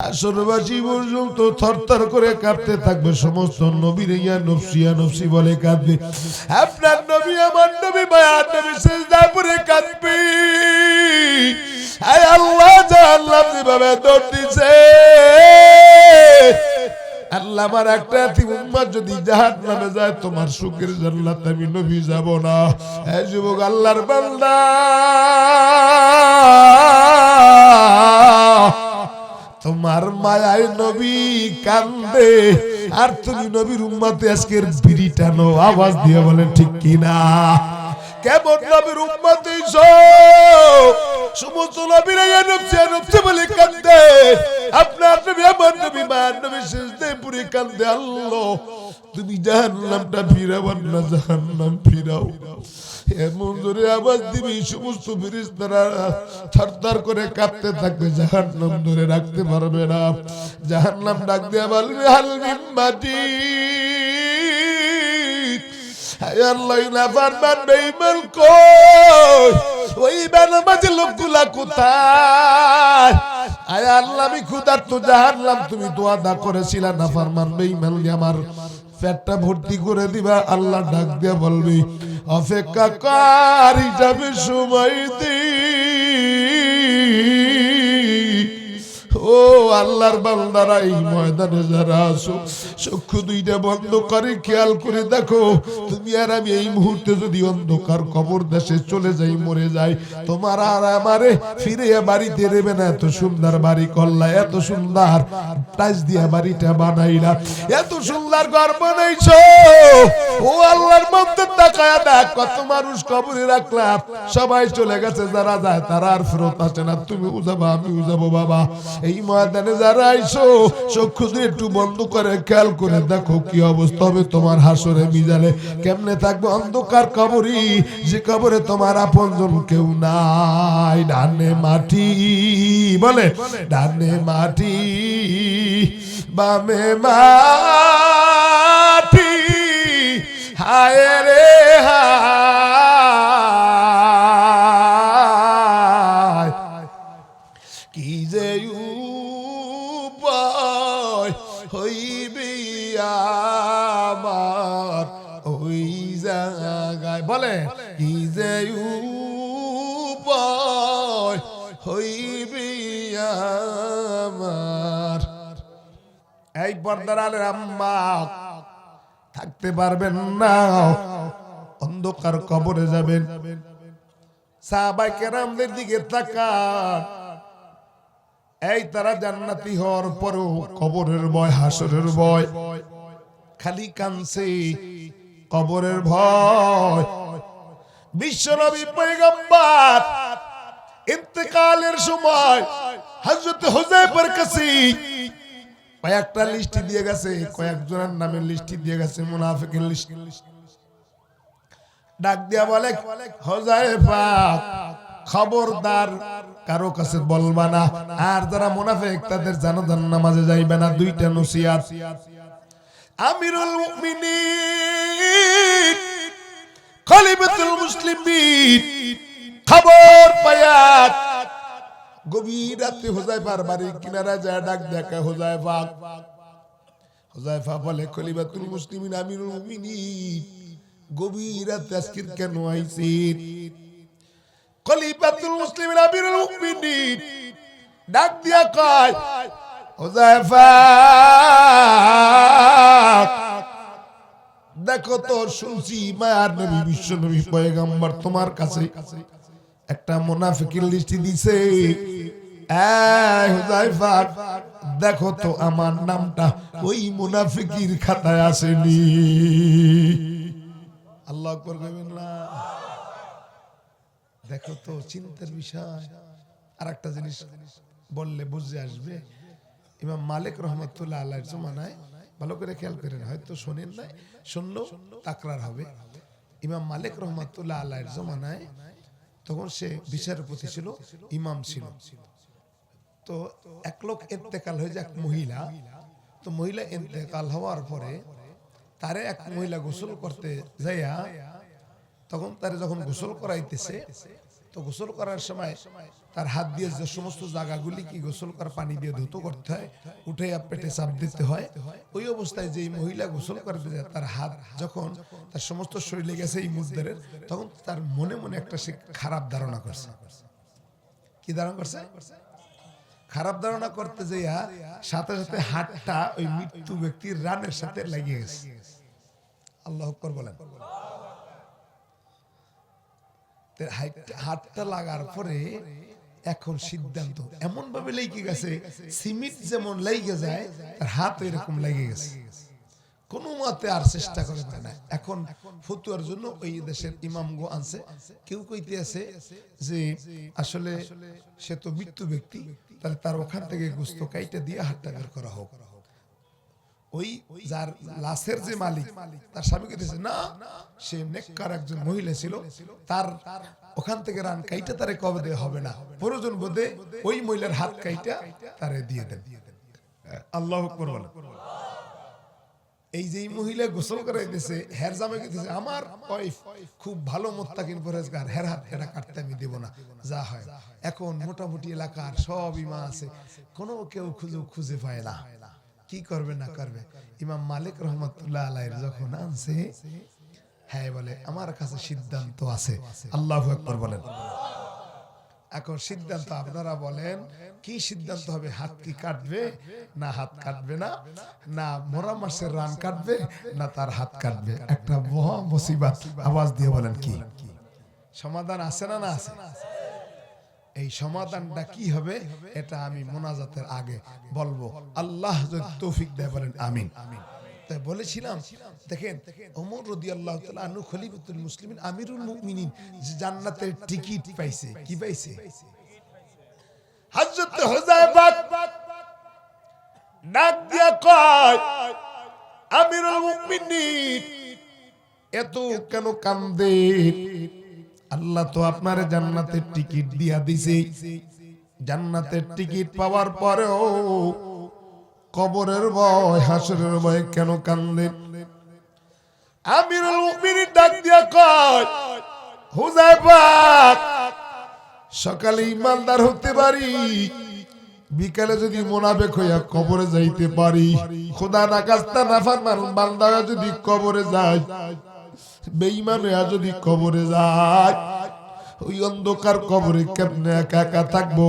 আসরবাসী পর্যন্ত থরথর করে কাঁপতে থাকবে। সমস্ত নবীর ইয়া নফসি বলে কাঁদবে। আপনার নবী আমার নবী মায়ার নবী সিজদায় পড়ে কাঁদবে। আয় আল্লাহ, জাহান্নাম যেভাবে দৌড় দিছে, আল্লাহ আমার একটা উম্মত যদি জাহান্নামে যায়, তোমার সুখের জান্নাতে আমি নবী যাব না। এই যুবক আল্লাহর বান্দা, তোমার মায়ায় নবী কান্দে, আর তুমি নবীর উম্মতে আজকের বিড়ি টানো। আওয়াজ দিয়ে বলেন ঠিক কিনা? কেমন নবীর উম্মত হইছো? সমস্ত নবীরা নফসি বলে কান্দে। আপনার নবী আমার নবী মায়ার নবী সিজদায় পড়ে কান্দে, আল্লাহ তুমি জাহান্নামটা ফিরাও না, জাহান্নাম ফিরাও। এমন জোরে আওয়াজ দিবি, সমস্ত ফেরেশতারা থরথর করে কাঁপতে থাকবে, জাহান্নাম ধরে রাখতে পারবে না। জাহান্নাম ডাক দিয়ে বলবে, হাল মিন মাজিদ। হায় আল্লাহ, নাফরমান বেঈমান কই? ওই বেনামাজি লোকগুলা কোথায়? আয় আল্লাহ, আমি ক্ষুধার্ত জাহান্নাম, তুমি তো ওয়াদা করেছিলা নাফরমান বেঈমান আমার পেটটা ভর্তি করে দিবা। আল্লাহ ডাক দিয়ে বলবি, অপেক্ষা কর, হিসাবে সময় দি। ও আল্লাহর বান্দারা, এই ময়দানে যারা আছো, চক্ষু দুইটা বন্ধ করে খেয়াল করে দেখো, তুমি আর আমি এই মুহূর্তে যদি অন্ধকার কবর দেশে চলে যাই, মরে যাই, তোমার আর আমারে ফিরে বাড়িতে দেবে না। এত সুন্দর বাড়ি করলা, এত সুন্দর টাইলস দিয়া বাড়িটা বানাইলা, এত সুন্দর ঘর বানাইছো। ও আল্লাহর মধ্যে তাকায়া দেখ, কত মানুষ কবরে রাখলাম, সবাই চলে গেছে, যারা যায় তারা আর ফেরত আসে না। তুমি যাবা, আমিও যাবো বাবা। এই ময়দানে যারা আইছো, চক্ষু দিয়ে একটু বন্ধ করে খেয়াল করে দেখো কি অবস্থা হবে তোমার হাসরে মিজানে। কেমনে থাকবে অন্ধকার কবরই, যে কবরে তোমার আপনজন কেউ নাই। ডানে মাটি, বলে ডানে মাটি, বামে মাটি, হায় রে হায়, কি যে উপায় হইবি আমার ওই জায়গায়। বলে কি যে উপায় হইবি আমার। এই পর্দার আলের আম্মা থাকতে পারবেন না, অন্ধকার কবরে যাবেন। সাহাবায়ে কেরামদের দিকে তাকান, এই তারা জান্নাতি হওয়ার পরও কবরের ভয়, হাসরের ভয়, খালি কানছে কবরের ভয়। বিশ্বনবী পয়গম্বর ইন্তেকালের সময় হযরত হুযায়ফার কাছে কয়েকটা লিস্টি দিয়ে গেছে, কয়েকজনের নামের লিস্টি দিয়ে গেছে, মুনাফিকের লিস্ট। ডাক দিয়া বলে, হুযায়ফা খবরদার কারো কাছে বলবা না, আর যারা মুনাফিক তাদের জানাজার নামাজে যাইবে না। দুইটা নসিহত। আমিরুল মুমিনিন খলিফাতুল মুসলিমিন খবর পায়া গভীর রাতে হুযায়ফার বাড়ির কিনারায় যায় ডাক দেখা, হুযায়ফা। হুযায়ফা বলে, খলিফাতুল মুসলিমিন আমিরুল মুমিনিন গভীর রাতে আজকে কেন আইছেন? খলিফাতুল মুসলিমিন আমিরুল মুমিনিন ডাক দিয়া কয়, হুযায়ফা দেখো তো, শুনছি মায়ার নবী বিশ্ব নবী পয়গম্বর তোমার কাছে একটা মুনাফিকের লিস্ট দিছে। এই হুযায়ফা দেখো তো, আমার নামটা ওই মুনাফিকের খাতায় আসেনি। আল্লাহু আকবার কইবেন না? দেখো তো, চিন্তার বিষয়। আর একটা জিনিস বললে বুঝে আসবে, ইমাম মালিক রহমাতুল্লাহ আলাইহির জমানায়, ভালো করে খেয়াল করেন, হয়তো শোনেন নাই, শুনলেও তাকরার হবে। ইমাম মালিক রহমাতুল্লাহ আলাইহির জমানায় তখন সে বিচারপতি ছিল, ইমাম ছিল। তো এক লোক ইন্তেকাল হয়ে যায়, এক মহিলা। তো মহিলা ইন্তেকাল হওয়ার পরে তারে এক মহিলা গোসল করতে যাইয়া, তখন তারে যখন গোসল করাইতেছে, তো তো গোসল করার সময় তার হাত দিয়ে যে সমস্ত জায়গাগুলি কি গোসল করার পানি দিয়ে ধৌত করতে হয়, উঠে পেটে চাপ দিতে হয়, ওই অবস্থায় যে মহিলা গোসল করতে যায় তার হাত যখন তার সমস্ত শরীরে গেছে এই মুদ্রের, তখন তার মনে মনে একটা সে খারাপ ধারণা করছে। কি ধারণা করছে? খারাপ ধারণা করতে যাইয়া সাথে সাথে হাতটা ওই মৃত্যু ব্যক্তির রানের সাথে লেগে গেছে। আল্লাহু আকবার বলেন। হাতটা লাগার পরে এখন সিদ্ধান্ত এমন ভাবে লেগে গেছে, সিমেন্ট যেমন লেগে যায় তার হাত এরকম লেগে গেছে। কোনো মতে আর চেষ্টা করে পারে না। এখন ফতুয়ার জন্য ওই দেশের ইমামগো আনছে, কেউ কইতে আছে যে আসলে সে তো মৃত্যু ব্যক্তি, তাহলে তার ওখান থেকে গোস্ত কাইটা দিয়ে হাতটা বের করা হোক। ওই যার লাশের যে মালিক তার স্বামী কইতেছে না, সে নেককার একজন মহিলা ছিল, তার ওখান থেকে রান কাইটা তারে কবে দেওয়া হবে না, প্রয়োজন বোধে ওই মহিলার হাত কাইটা তারে দিয়ে দেন। আল্লাহু আকবার বলেন। এই যে মহিলা গোসল করাইতেছে, হের জামাই কইতেছে আমার ওয়াইফ খুব ভালো মুত্তাকিন পরহেজগার, হের হাত এটা কাটতে আমি দেব না, যা হয়। এখন মোটামুটি এলাকার সব ইমাম আছে, কোনো কেউ খুঁজে পায় না, কি করবে না করবে। ইমাম মালিক রহমাতুল্লাহ আলাইহির যখন আনছে, হ্যাঁ বলে আমার কাছে সিদ্ধান্ত আছে। আল্লাহু আকবার বলেন। এখন সিদ্ধান্ত আপনারা বলেন কি সিদ্ধান্ত হবে? হাত কি কাটবে না হাত কাটবে না, না মরা মাসের রান কাটবে না তার হাত কাটবে? একটা মহা মুসিবত। আওয়াজ দিয়ে বলেন কি সমাধান আছে না না আছে? এই সমাধানটা কি হবে এটা আমি মোনাজাতের আগে বলবো, আল্লাহ যদি তৌফিক দেয় বলেন আমিন। তাই বলেছিলাম, দেখেন ওমর রাদিয়াল্লাহু তাআলা আনহু খলিফাতুল মুসলিমিন আমিরুল মুমিনিন জান্নাতের টিকিট পাইছে। কি পাইছে? হযরত হুযায়ফা ডাক দিয়া কয়, আমিরুল মুমিনিন এত কেন কান্দেন? আল্লাহ তো আপনার জান্নাতের টিকিট দিয়া দিছে। জান্নাতের টিকিট পাওয়ার পরেও কবরের ভয়, হাসরের ভয় কেন কান্দেন? আমিরুল মুমিনিন ডাক দিয়া কয়, হুযায়ফা সকালে ইমানদার হতে পারি, বিকালে যদি মুনাফিক হইয়া কবরে যাইতে পারি, খোদা না কাস্তা নাফরমান বান্দা যদি কবরে যায়, বেঈমান হইয়া যদি কবরে যায়, ওই অন্ধকার কবরে কেমনে একা একা থাকবো?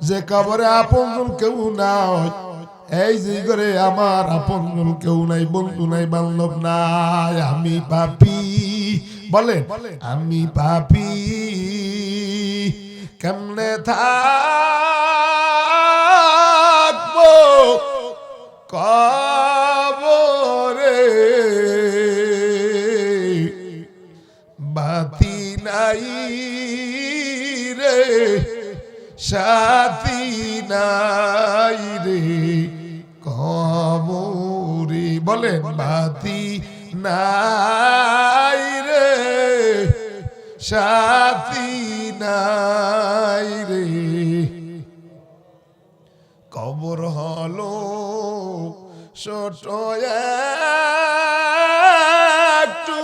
যে কবরে আপনজন কেউ নাই, এই যে করে আমার আপনজন কেউ নাই, বন্ধু নাই, বান্ধব নাই, আমি পাপী। বলেন আমি পাপী, কেমনে থাকবো কবরে? বাতি নাই রে, সাথী নাই রে কবরে। বলেন বাতি নাই রে, সাথী নাই রে। কবর হলো ছোট একটু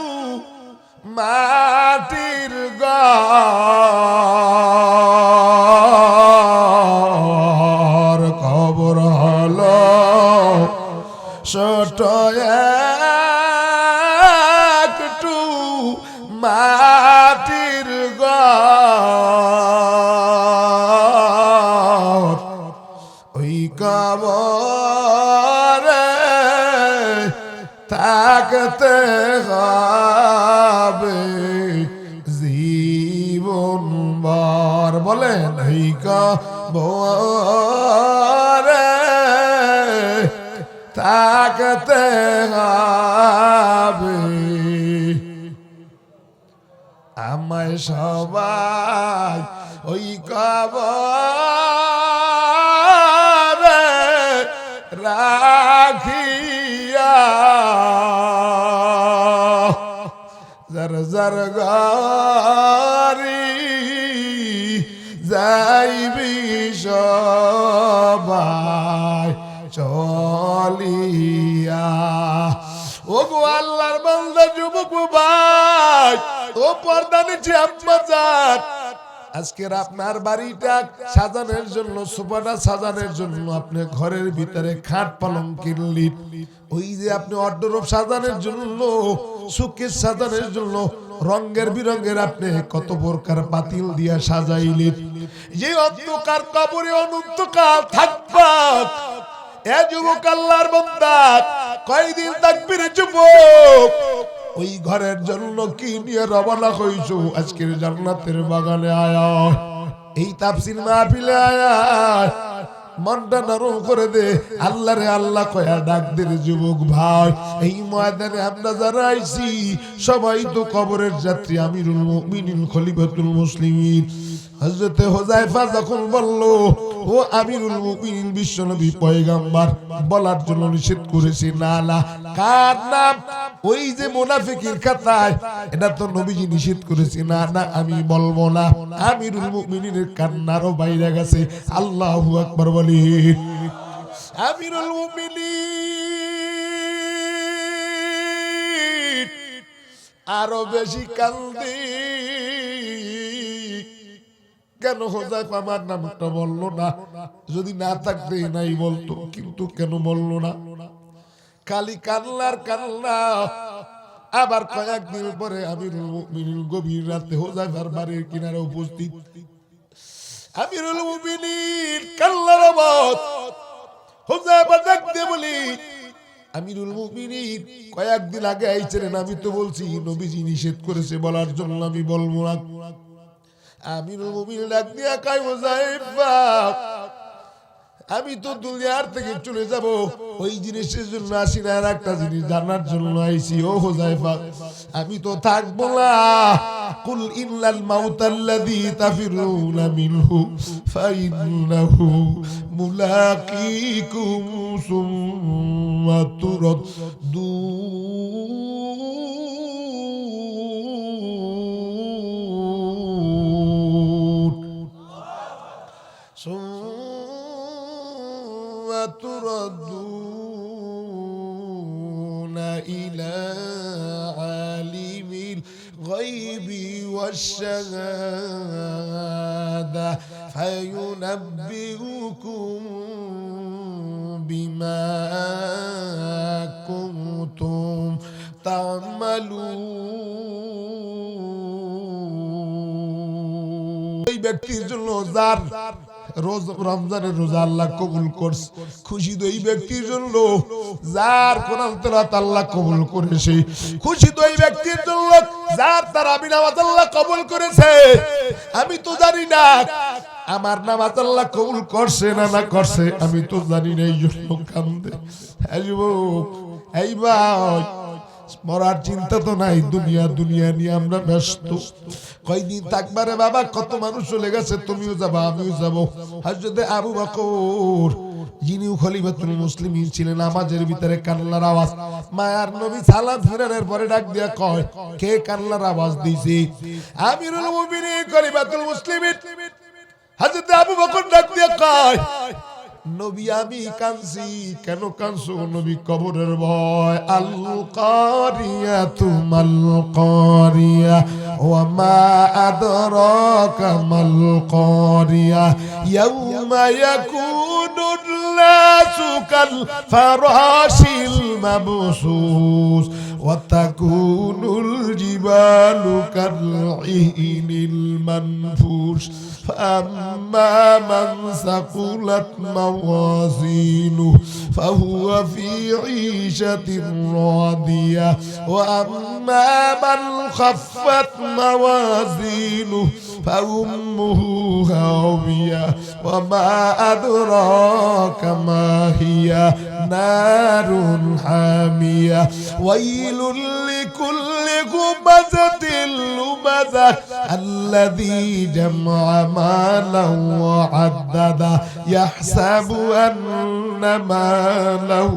মাটির ঘর, কবর হলো ছোট একটু মাটির ঘর, ওই কবরে থাকতে হবে জীবনভর। বলেন এই কবরে থাকতে হবে। আমায় সবাই ওই কবরে রাখিয়া, জর জর গারি যাইবি সবাই চলিয়া। ও গো আল্লাহর বান্দা যুবক ভাই, ও পর্দা নিচে আব্বা জান, আজকের আপনার বাড়িটা সাজানোর জন্য, সোফাটা সাজানোর জন্য আপনি ঘরের ভিতরে খাট পালঙ্ক কিনলেন, ওই যে আপনি অর্ডারব সাজানোর জন্য, সুকেস সাজানোর জন্য রঙের বিরঙের আপনি কত প্রকার পাতিল দিয়া সাজাইলেন। যে অন্ধকার কবরে অনন্তকাল থাকবা, এ যুবক আল্লাহর বান্দা, কয়দিন থাকবি রে যুবক? ওই ঘরের জন্য কি নিয়ে রওনা হইছো? আজকের জান্নাতের বাগানে আয়া, এই তাফসীর মাহফিলে আয়া, মনটা নরম করে দে। আল্লাহ রে আল্লাহ কয়া ডাক দে রে যুবক ভাই। এই ময়দানে আমরা যারা আইছি সবাই তো কবরের যাত্রী। আমিরুল মুমিনিন খলিফাতুল মুসলিমিন হযরতে হুযায়ফা যখন বলল, ও আমিরুল মুমিনিন বিশ্বনবী পয়গম্বর, বলার জন্য নিষেধ করেছে, না না, কার নাম? ওই যে মুনাফিকের খাতায়, এটা তো নবীজি নিষেধ করেছে, না না আমি বলবো না। আমিরুল মুমিনিনের কান্নারও বাইরে গেছে। আল্লাহু আকবার বলি। আমিরুল মুমিনিন আরো বেশি কান্দে। কেন হুযায়ফা আমার নামটা বললো না? যদি না থাকতে নাই বলতো, কিন্তু কেন বললো না? খালি কান্নার কান্না। আবার কয়েকদিন পরে আমিরুল মুমিনিন গভীর রাতে হুযায়ফার বাড়ির কিনারে উপস্থিত। আমিরুল মুমিনিন কান্নার আওয়াজ। হুযায়ফা ডাকতে বলি, আমিরুল মুমিনিন কয়েকদিন আগে আইছিলেন, আমি তো বলছি নবীজি নিষেধ করেছে বলার জন্য আমি বলবো না। আমিরুল মুমিনিন ডাক দিয়া কয়, হুযায়ফা আমি তো দুনিয়ার থেকে চলে যাব, ওই জিনিসের জন্য আসি না, আর একটা জিনিস জানার জন্য আইছি। ও হুযায়ফা আমি তো থাকবো না। কুল ইন্নাল মাউতাল্লাযী তাফিরুনা মিনহু ফাইন্নাহু মুলাকীকুম সুম্মা تردون إلى عالم الغيب والشهادة فينبئكم بما كنتم تعملون। এই ব্যক্তির জন্য যার রমজানের রোজা আল্লাহ কবুল করছে, খুশি তো এই ব্যক্তির জন্য যার কোরআন তেলাওয়াত আল্লাহ কবুল করেছে, খুশি তো এই ব্যক্তির জন্য যার তারাবি নামাজ আল্লাহ কবুল করেছে। আমি তো জানি না আমার নামাজ আল্লাহ কবুল করছে না না করছে, আমি তো জানি না, এই জন্য কান্দে। এই ভাই মরার চিন্তা তো নাই, দুনিয়া দুনিয়া নিয়ে আমরা ব্যস্ত। কয়দিন থাকবারে বাবা, কত মানুষ চলে গেছে, তুমিও যাবা আমিও যাবো। হযরতে আবু বকর যিনি খলিফাতুল মুসলিমিন ছিলেন, নামাজের ভিতরে কান্নার আওয়াজ। মায়ার নবী সালাম ফিরানোর পরে ডাক দিয়া কয়, কে কান্নার আওয়াজ দিছে? আমিরুল মুমিনিন খলিফাতুল মুসলিমিন হযরতে আবু বকর ডাক দিয়া কয়, নবী আমি কাঁদছি। কেন কাঁদছো নবী? কবরের ভয়। আল কারিয়াতু মাল কারিয়া ওয়া মা আদরাকা মাল কারিয়া ইয়াউমা ইয়াকুনুন নাসু কাল ফারাশিল মাবসুস ওয়া তাকুনুল জিবালু কাল ইহিনিল মানফুস فأما من ثقلت موازينه فهو في عيشة راضية وأما من خفت موازينه فأمه هاوية وما أدراك ما هي نار حامية ويل لكل همزة لمزة الذي جمع مالا وعدده يحسب أن ماله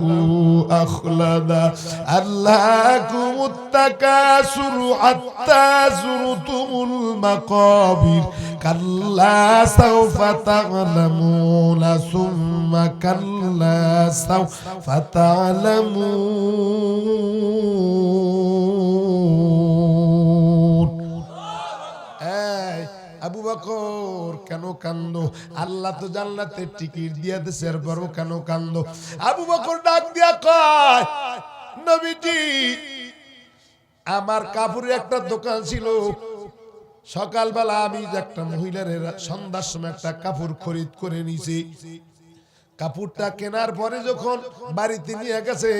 أخلده ألهاكم التكاثر حتى زرتم المقابر كلا سوف تعلمون ثم كلا سوف تعلمون। আবু বকর কেন কান্দো? আল্লাহ তো জান্নাতের টিকিট দিয়ে দিয়েছে, এরপরও কেন কান্দো? আবু বকর ডাক দিয়া কয়, নবীজি আমার কাপড়ের একটা দোকান ছিল, সকালবেলা আমি একটা মহিলার সন্ধ্যার সময় একটা কাপড় খরিদ করে নিয়েছি। কাপড়টা কেনার পরে যখন বাড়িতে নিয়ে গেছে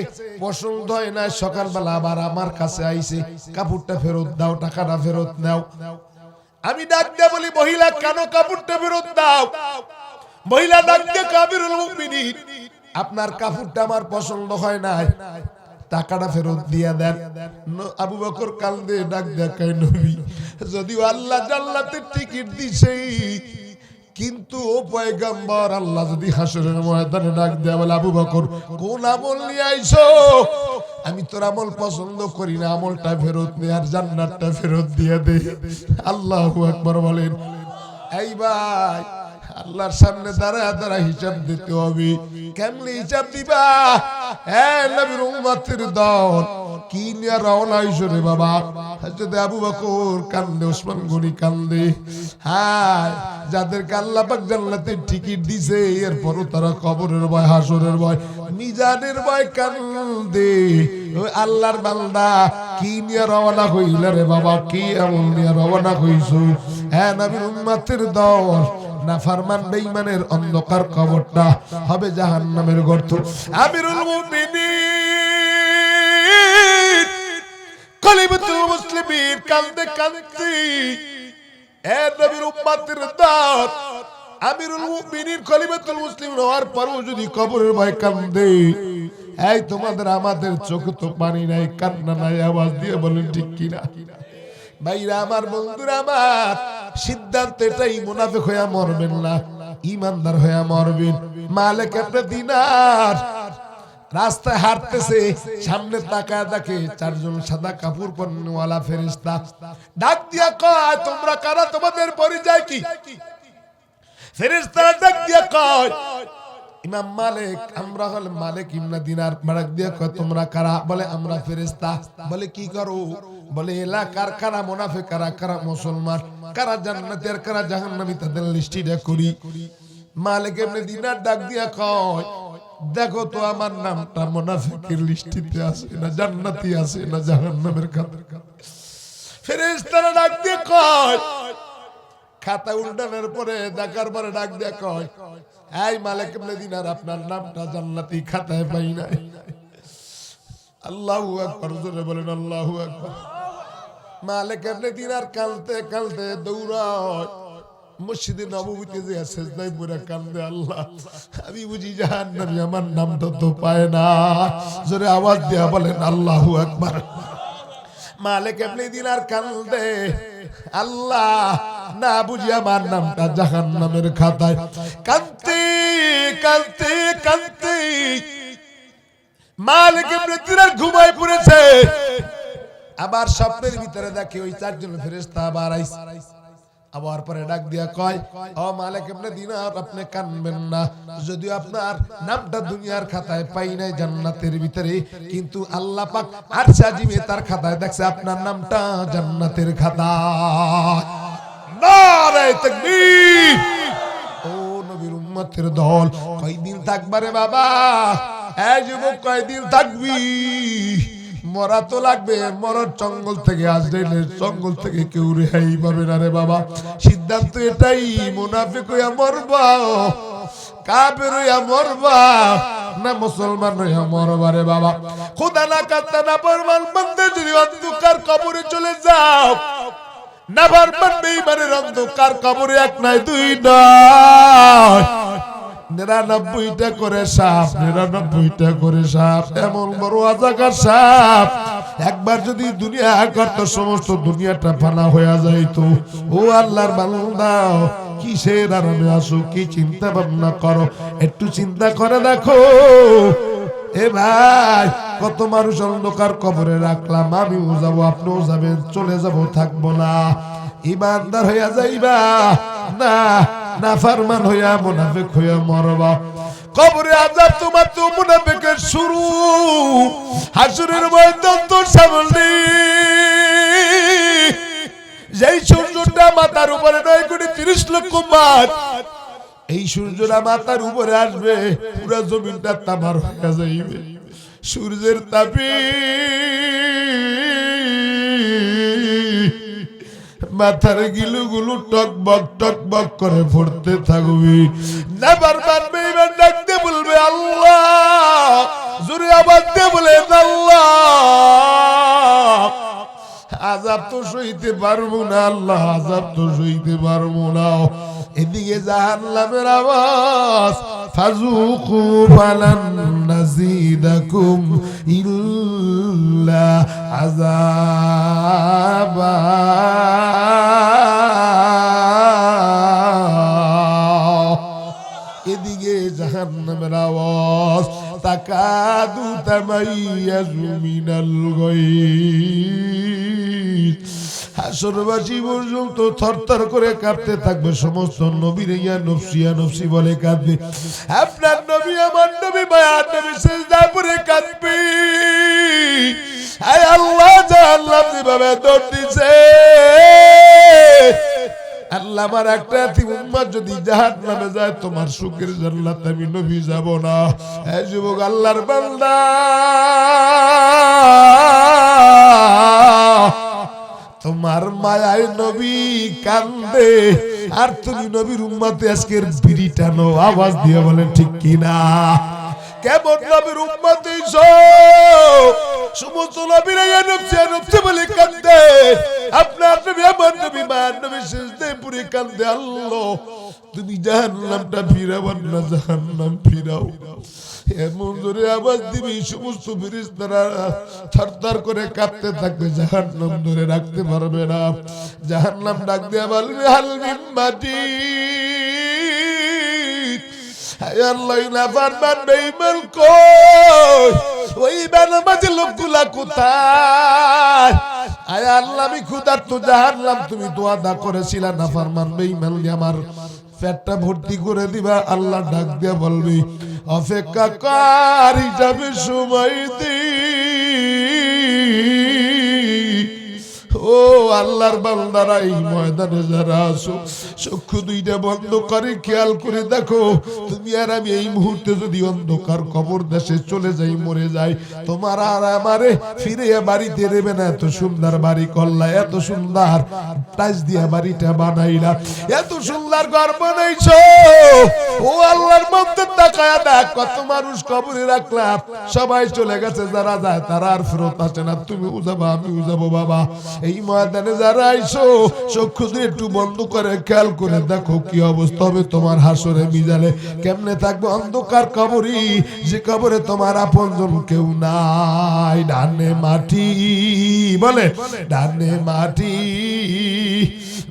পছন্দ হয় না, সকালবেলা আবার আমার কাছে আইছে, কাপড়টা ফেরত দাও, টাকাটা ফেরত নাও। আমি ডাক দিয়ে বলি, মহিলা কেন কাপড়টা ফেরত দাও? মহিলা ডাক দিয়ে, আমিরুল মুমিনিন আপনার কাপড়টা আমার পছন্দ হয় না, টাকাটা ফেরত দিয়ে দেন। আবু বকর কান্দে ডাক দেখায়, নবী যদিও আল্লাহ জান্নাতের টিকিট দিছে, কিন্তু ও পয়গম্বর আল্লাহ যদি হাসরের ময়দানে ডাক দেয়া বলে, আবু বকর কোন আমল নিয়ে আইছো? আমি তোর আমল পছন্দ করি না, আমলটা ফেরত নে আর জান্নাতটা ফেরত দিয়ে দে। আল্লাহু আকবার বলেন। এই ভাই, আল্লাহর সামনে দাঁড়ায় দাঁড়ায় হিসাব দিতে হবে। কেমনে হিসাব দিবা? হ্যাঁ, নবীর উম্মতের দল কি নিয়ে রওনা হইছো রে বাবা? হযরত আবু বকর কান্দে, ওসমান গনি কান্দে। হ্যাঁ, যাদেরকে আল্লাহ পাক জান্নাতের টিকিট দিছে, এরপরও তারা কবরের ভয়, হাসরের ভয়, মিজানের ভয় কান্দে। ওই আল্লাহর বান্দা কি নিয়ে রওনা হইল রে বাবা? কি এমন নিয়ে রওনা হইছো? হ্যাঁ, নবীর উম্মতের দল নাফরমান বেঈমানের অন্ধকার কবরটা হবে জাহান্নামের গর্ত। আমিরুল মুমিনিন খলিফাতুল মুসলিমিন কান্দে কান্দে, এ নবীর উম্মতের দল আমিরুল মুমিনিন খলিফাতুল মুসলিমিন হওয়ার পরও যদি কবরের ভয় কান্দে, এই তোমাদের আমাদের চোখ তো পানি নাই, কান্না নাই, আওয়াজ দিয়ে বলেন ঠিক কিনা? ভাইরা আমার, বন্ধুরা আমার, সিদ্ধান্ত এটাই, মুনাফিক হইয়া মরবেন না, ইমানদার হইয়া মরবেন। মালিক ইবনে দিনার রাস্তায় হাঁটতেছে, সামনে তাকায় দেখে চারজন সাদা কাপড় পরনেওয়ালা ফেরেশতা। ডাক দিয়া কয়, তোমরা কারা? তোমাদের পরিচয় কি? ফেরেশতারা ডাক দিয়া কয়, ইমাম মালিক, আমরা হল মালিক ইবনে দিনার। ডাক দিয়া কয়, তোমরা কারা? বলে, আমরা ফেরেশতা। বলে, কি করো? বলে, এলাকার কারা মুনাফিক, কারা কারা মুসলমান, কারা জান্নাতি আর কারা জাহান্নামী, তাদের লিস্টটা করি। মালিক ইবনে দিনার ডাক দিয়া কয়, দেখো তো আমার নামটা মুনাফিকের লিস্টিতে আছে না জান্নাতি আছে না জাহান্নামের খাতায়? ফেরেশতারা ডাক দিয়ে কয়, খাতা উল্টানোর পরে দেখার পরে ডাক দিয়ে কয়, এই মালিক ইবনে দিনার, আপনার নামটা জান্নাতি খাতায় পাই নাই। আল্লাহু আকবার, জোরে বলেন আল্লাহু আকবার। মালিক ইবনে দিনার কাঁদতে কাঁদতে দৌড়ায় মসজিদে নববীতে যে সেজদায় পড়ে কান্দে, আল্লাহ আমি বুঝি জাহান্নামী, আমার নামটা তো পায় না। জোরে আওয়াজ দিয়া বলেন আল্লাহু আকবার। মালিক ইবনে দিনার কান্দে, আল্লাহ না বুঝি আমার নামটা জাহান্নামের খাতায়। কাঁদতে কাঁদতে কাঁদতে মালিক ইবনে দিনার ঘুমায় পড়েছে। আবার স্বপ্নের ভিতরে দেখে ওই চারজন ফেরেশতা আবার আইছে। আবার পরে ডাক দিয়া কয়, ও মালিক ইবনে দিনার, আপনি কানবেন না, যদিও আপনার নামটা দুনিয়ার খাতায় পাই নাই জান্নাতের ভিতরে, কিন্তু আল্লাহ পাক আরশে আজিমে তার খাতায় দেখছে আপনার নামটা জান্নাতের খাতায়। নারে তাকবীর! ও নবীর উম্মতের দল, কয়দিন থাকবা রে বাবা? এই যুবক, কয়দিন থাকবি? মরা তো লাগবে, মরার জঙ্গল থেকে, আজরাইলের জঙ্গল থেকে কেউ রেহাই পাবে না রে বাবা। সিদ্ধান্ত এটাই, মুনাফিক হইয়া মরবা, কাফের হইয়া মরবা, না মুসলমান হইয়া মরবা রে বাবা। খোদা না কাত্তা না ফরমান বান্দা যদি অন্ধকার কবরে চলে যাও, না ফরমান বেঈমানের অন্ধকার কবরে এক নাই দুই নয়, ৯৯টা করে সাপ, ৯৯টা করে সাপ, এমন বড় আজাকার সাপ। একবার যদি দুনিয়া করত, সমস্ত দুনিয়াটা ফানা হয়ে যাইতো। ও আল্লাহর বান্দা, কিসের আরামে আসো, কি চিন্তা ভাবনা করো, একটু চিন্তা করে দেখো। এ ভাই, কত মানুষ অন্ধকার কবরে রাখলাম, আমিও যাবো, আপনিও যাবেন, চলে যাবো, থাকবো না। ইমানদার হইয়া যাইবা না, নাফরমান হইয়া মুনাফিক হইয়া মরবা। কবরে আযাব তোমার তো মুনাফিকের শুরু, হাসরের ময়দান তোর সামনে। যেই সূর্যটা মাথার উপরে ৯ কোটি লক্ষ মাস এই সূর্যটা মাথার উপরে আসবে, পুরো জমিনটা তামার হয়ে যাইবে। সূর্যের তাপে মাথার গিলুগুলো টকবক করে ফুটতে থাকবে। নেবার মানবে, এবার ডাকতে বলবে আল্লাহ, জোরে আওয়াজ দিয়ে বলে আল্লাহ। আযাব তো সইতে পারবো না আল্লাহ, আযাব তো সইতে পারবো না। এদিকে জাহান্নামের আওয়াজ, ফাযুকু ফালান নাযিদাকুম ইল্লা আযাবা। এদিকে জাহান্নামের আওয়াজ, তাকাদু তামাইয়াজু মিনাল গায়জ। হাসরবাসী পর্যন্ত থরথর করে কাঁপতে থাকবে। সমস্ত নবীর ইয়া নফসি বলে কাঁদবে। আপনার নবী, আমার নবী, মায়ার নবী সিজদা করে কাঁদবে। আয় আল্লাহ, জাহান্নাম যেভাবে দৌড় দিছে, আল্লাহ আমার একটা উম্মত যদি জাহান্নামে যায়, তোমার সুখের জান্নাতে আমি নবী যাব না। এই যুবক আল্লাহর বান্দা, তোমার মায়ায় নবী কান্দে, আর তুমি নবীর উম্মতে আজকের বিড়ি টানো। আওয়াজ দিয়ে বলেন ঠিক কিনা? কেমন নবীর উম্মত সমস্ত নবীরা নফসি বলে কান্দে। আপনার নবী, আমার নবী, মায়ের নবী সিজদায় পড়ে কান্দে, আল্লাহ তুমি জাহান্নামটা ফিরাও না, জাহান্নাম ফিরাও। এমন জোরে আওয়াজ দিবি, সমস্ত ফেরেশতারা থরথর করে কাঁপতে থাকবে, জাহান্নাম ধরে রাখতে পারবে না। জাহান্নাম ডাক দিয়ে বলবে, হাল মিন মাজিদ। আয় আল্লাহ, নাফরমান বেঈমান কই? ওই বানামাজি লোকগুলা কোথায়? আয় আল্লাহ, আমি ক্ষুধার্ত জাহান্নাম, তুমি তো ওয়াদা করেছিলা নাফরমান বেঈমান আমার পেটটা ভর্তি করে দিবা। আল্লাহ ডাক দিয়ে বলবি, অপেক্ষা কর, হিসাবে সময় দি। ও আল্লাহর বান্দারা, এই ময়দানে যারা আছো, চক্ষু দুইটা বন্ধ করে খেয়াল করে দেখো, তুমি আর আমি এই মুহূর্তে যদি অন্ধকার কবর দেশে চলে যাই, মরে যাই, তোমার আর আমারে ফিরে বাড়িতে দেবে না। এত সুন্দর বাড়ি করলা, এত সুন্দর টাইলস দিয়া বাড়িটা বানাইলা, এত সুন্দর ঘর বানাইছো। ও আল্লাহর মধ্যে তাকায়া দেখ, কত মানুষ কবরে রাখলাম, সবাই চলে গেছে, যারা যায় তারা আর ফেরত আসে না। তুমি যাবা, আমিও যাবো বাবা। এই ময়দানে যারা আইছো, চক্ষু দিয়ে একটু বন্ধ করে খেয়াল করে দেখো কি অবস্থা হবে তোমার হাসরে মিজানে। কেমনে থাকবে অন্ধকার কবরি, যে কবরে তোমার আপনজন কেউ নাই। ডানে মাটি, বলে ডানে মাটি,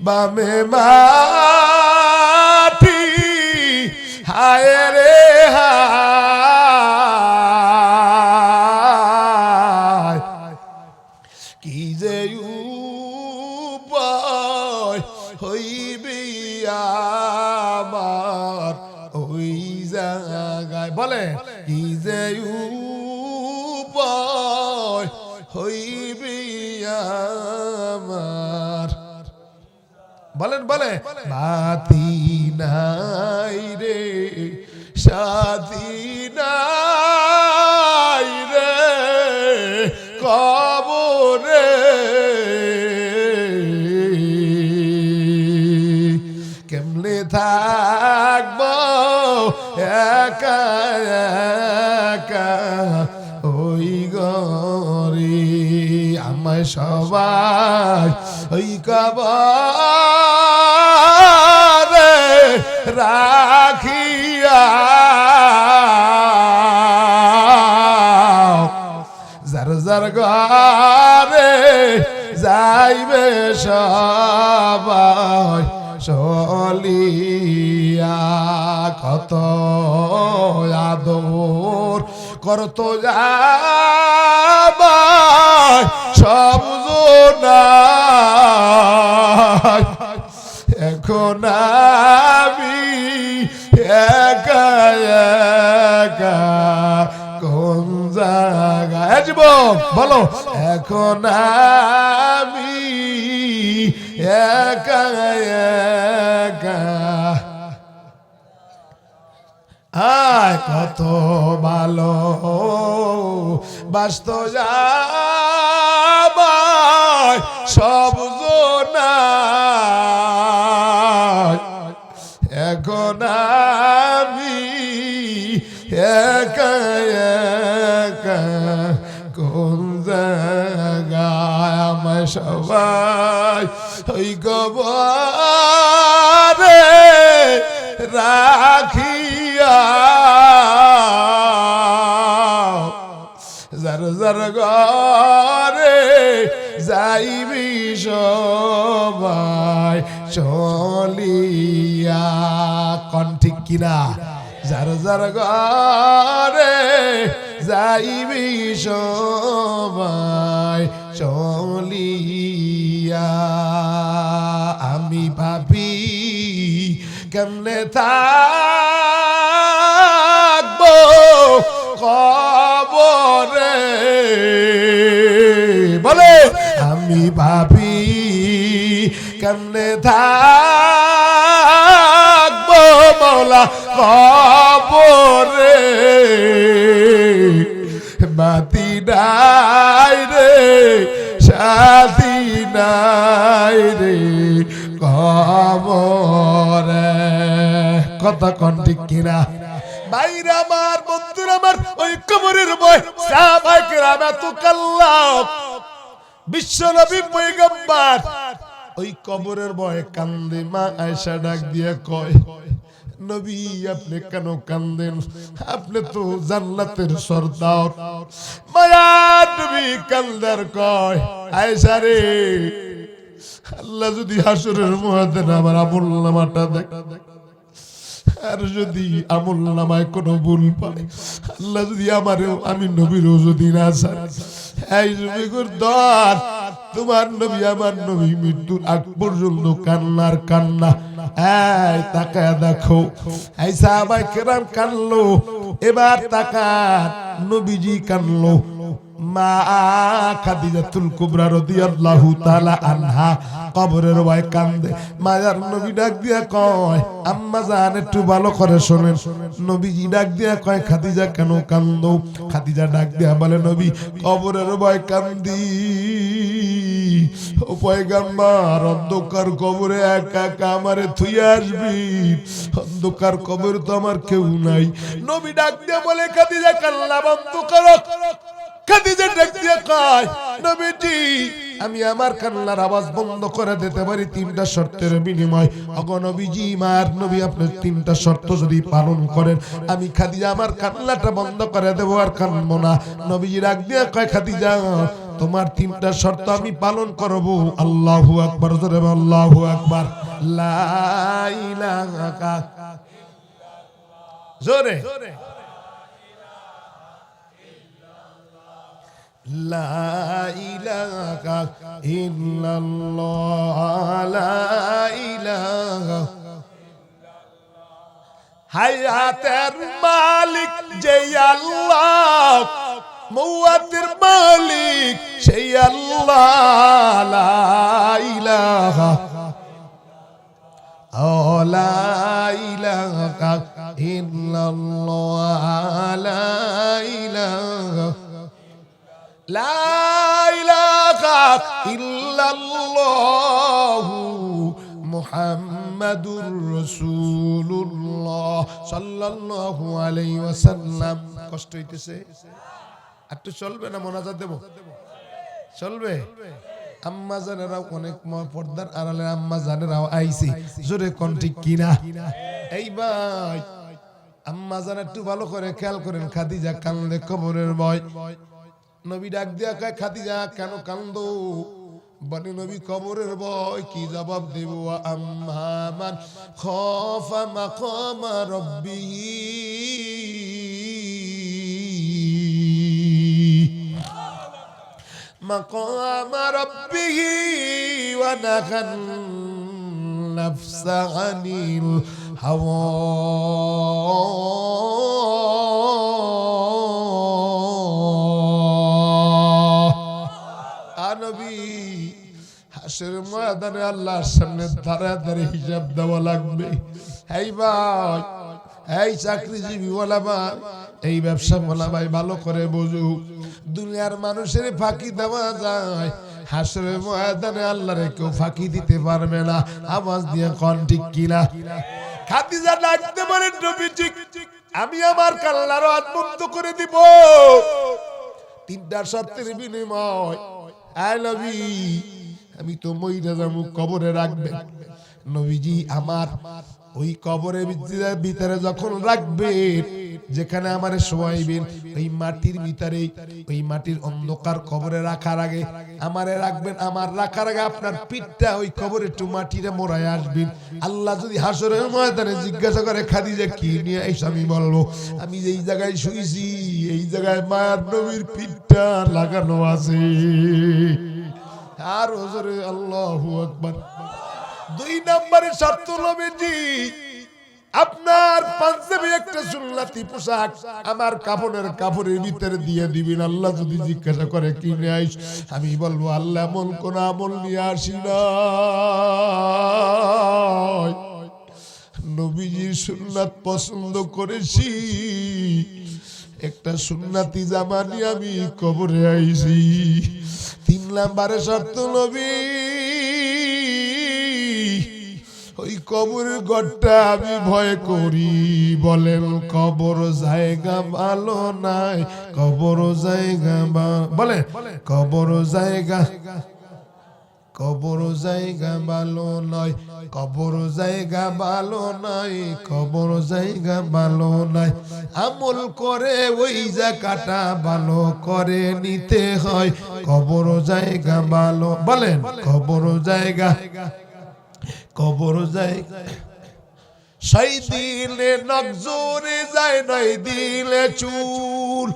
বামে মাটি, হায় রে হায়, কি যে উপায় হইবে আমার ওই জায়গায়। বলে কি যে উপায় হইবে আমার। বলেন বলে, বাতি নাই রে, সাথী নাই রে কবরে, কেমনে থাকবো একা একা ওই গরি। আমায় সবাই ওই কবরে রাখিয়া, যার যার ঘরে যাইবে সবাই চলিয়া। কত আদর করত আমায় সমজনায়, এখন আমি একা একা কোন জায়গায়। যুবক বলো, এখন আমি একা একা আয় কত ভালো বাসত যায় সব জনা এখন আমি একা একা কোন জায়গায় আমার সবাই ওই গবরে রাখিয়া যার যার ঘরে যাইবি সবাই চলিয়া কোন ঠিক কিনা যার যার ঘরে যাইবি সবাই চলিয়া আমি ভাবি কেমনে থাকবো কবরে বলে আমি ভাবি কেমনে থাকবো মওলা কবরে বাতি নাই রে সাথী নাই রে কবরে কত কোন ঠিক কিনা ভাইরা আমার বন্ধুরা আমার ওই কবরের ভয় সাহাবায়ে কেরাম এত কাল্লাহ বিশ্ব নবী পয়গম্বর ওই কবরের ভয়ে কান্দে মা আয়েশা ডাক দিয়ে কয় নবী আপনি কেন কান্দেন আপনি তো জান্নাতের সরদার মায়ার নবী কান্দার কয় আয়েশা রে আল্লাহ যদি হাসরের ময়দানে আমার আমলনামাটা দেখে আর যদি আমলনামায় কোনো ভুল পায় আল্লাহ যদি আমারও আমি নবীরও যদি না চায় এই যুবকের দল তোমার নবী আমার নবী মৃত্যুর আগ পর্যন্ত কান্নার কান্না এই তাকায় দেখো এই সাহাবায়ে কেরাম কানলো এবার তাকান নবীজি কানলো মা খাদিজাতুল কুবরা রাদিয়াল্লাহু তাআলা আনহা কবরের ভয়ে কান্দে মায়ার নবী ডাক দিয়া কয় আম্মা জান একটু ভালো করে শুনেন নবীজি ডাক দিয়া কয় খাদিজা কেন কান্দো খাদিজা ডাক দিয়া বলে নবী কবরের ভয়ে কান্দি ও পয়গম্বর অন্ধকার কবরে একা একা আমারে থুইয়া আসবি অন্ধকার কবর তো আমার কেউ নাই নবী ডাক দিয়া বলে খাদিজা কান্না বন্ধ করো খাদিজা ডাক দিয়া কয় নবীজি আমি আমার কান্নার আওয়াজ বন্ধ করে দিতে পারি তিনটা শর্তের বিনিময় ওগো নবীজি মার নবী আপনি তিনটা শর্ত যদি পালন করেন আমি খাদিজা আমার কান্নাটা বন্ধ করে দেব আর কাঁদবো না নবীজি ডাক দিয়া কয় খাদিজা তোমার তিনটা শর্ত আমি পালন করব আল্লাহু আকবার জোরে বলো আল্লাহু আকবার লা ইলাহা জোরে লা ইলাহা ইল্লাল্লাহ লা ইলাহা হায়াতের মালিক যে আল্লাহ মওয়াতের মালিক সেই আল্লাহ লা ইলাহা লা ইলাহা ইল্লাল্লাহ লা ইলাহা লা ইলাহা ইল্লাল্লাহু মুহাম্মাদুর রাসূলুল্লাহ সাল্লাল্লাহু আলাইহি ওয়াসাল্লাম কষ্ট হইতেছে একটু চলবে না মোনাজাত দেব চলবে আম্মা জানেরাও অনেক পর্দার আড়ালে আম্মা জানেরাও আইছে জোরে কোন ঠিক কিনা এই ভাই আম্মা জান একটু ভালো করে খেয়াল করেন খাদিজা কান্দে কবরের ভয় নবী ডাক দিয়া কয় খাদিজা কেন কান্দো বলে নবী কবরের ভয় কি জবাব দেব আম্মা মান খাফা মাকাম রাব্বিহি মাকাম রাব্বিহি ওয়া নাহান নাফসা আনিল হাওয়া হাসরের ময়দানে আল্লাহর সামনে দাঁড়ায় দাঁড়িয়ে হিসাব দেওয়া লাগবে। এই ভাই এই চাকরিজীবী ওলামা, এই ব্যবসা ওলামাই ভালো করে বুঝু, দুনিয়ার মানুষের ফাঁকি দেওয়া যায়, হাসরের ময়দানে আল্লাহরে কেউ ফাঁকি দিতে পারবে না। আওয়াজ দিয়ে কোন ঠিক কিনা? খাদিজা ডাকতে বলেন, নবীজি আমি আমার আল্লাহর হাত বন্ধ করে দিব তিনটা শর্তের বিনিময়। আই নবী আমি তো মইরা যাবো, কবরে রাখবেন। নবীজি আমার ওই কবরের ভিতরে যখন রাখবেন, যেখানে আমার শোয়াইবেন, ওই মাটির ভিতরে, ওই মাটির অন্ধকার কবরে রাখার আগে আমারে রাখবেন। আমার রাখার আগে আপনার পিঠটা ওই কবরে একটু মাটিরে মোড়ায় আসবেন। আল্লাহ যদি হাসরের ময়দানে জিজ্ঞাসা করে খাদিজা কি নিয়ে আইস, আমি বলবো আমি যেই জায়গায় শুইছি এই জায়গায় মায়ার নবীর পিঠটা লাগানো আছে। আর হুজুরে আল্লাহু আকবার। দুই নম্বরে শর্ত নবীজি আপনার পাঞ্জাবি একটা সুন্নতি পোশাক আমার কাপড়ের ভিতরে দিয়ে দিবেন। আল্লাহ যদি জিজ্ঞাসা করে কি নিয়ে আইস, আমি বলবো আল্লাহ এমন কোন আমল নিয়ে আসি না, নবীজির সুন্নাত পছন্দ করেছি, একটা সুন্নতি জামা নিয়ে আমি কবরে আইছি। তিন নম্বরে শর্ত নবী ওই কবরের ঘরটা আমি ভয় করি। বলেন কবর জায়গা ভালো নাই, কবর জায়গা বলেন কবর জায়গা ভালো নয়, কবর জায়গা ভালো নয়, কবর জায়গা ভালো নয়। আমল করে ওই জায়গাটা ভালো করে নিতে হয়, কবর জায়গা ভালো। বলেন কবর জায়গা সেই দিলে নজরে যায় নয় দিলে চুল।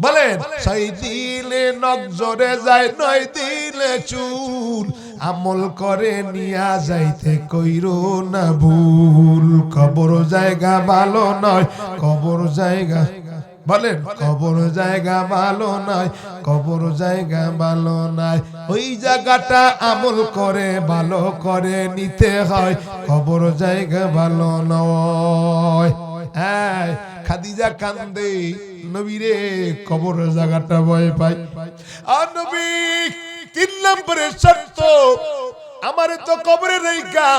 বলেন সেই দিলে নজরে যায় নয় দিলে চুল। আমল করে নিয়া যাইতে কইরো না ভুল, কবর জায়গা ভালো নয়, কবর জায়গা। বলেন কবর জায়গা ভালো নয়, কবর জায়গা ভালো নয়। ওই জায়গাটা আমল করে ভালো করে নিতে হয়, কবর জায়গা ভালো নয়। খাদিজা কান্দে, নবী রে কবর জায়গাটা ভয় পাই। আর নবী তিন নম্বরের শর্ত, আমারে তো কবরে রেখা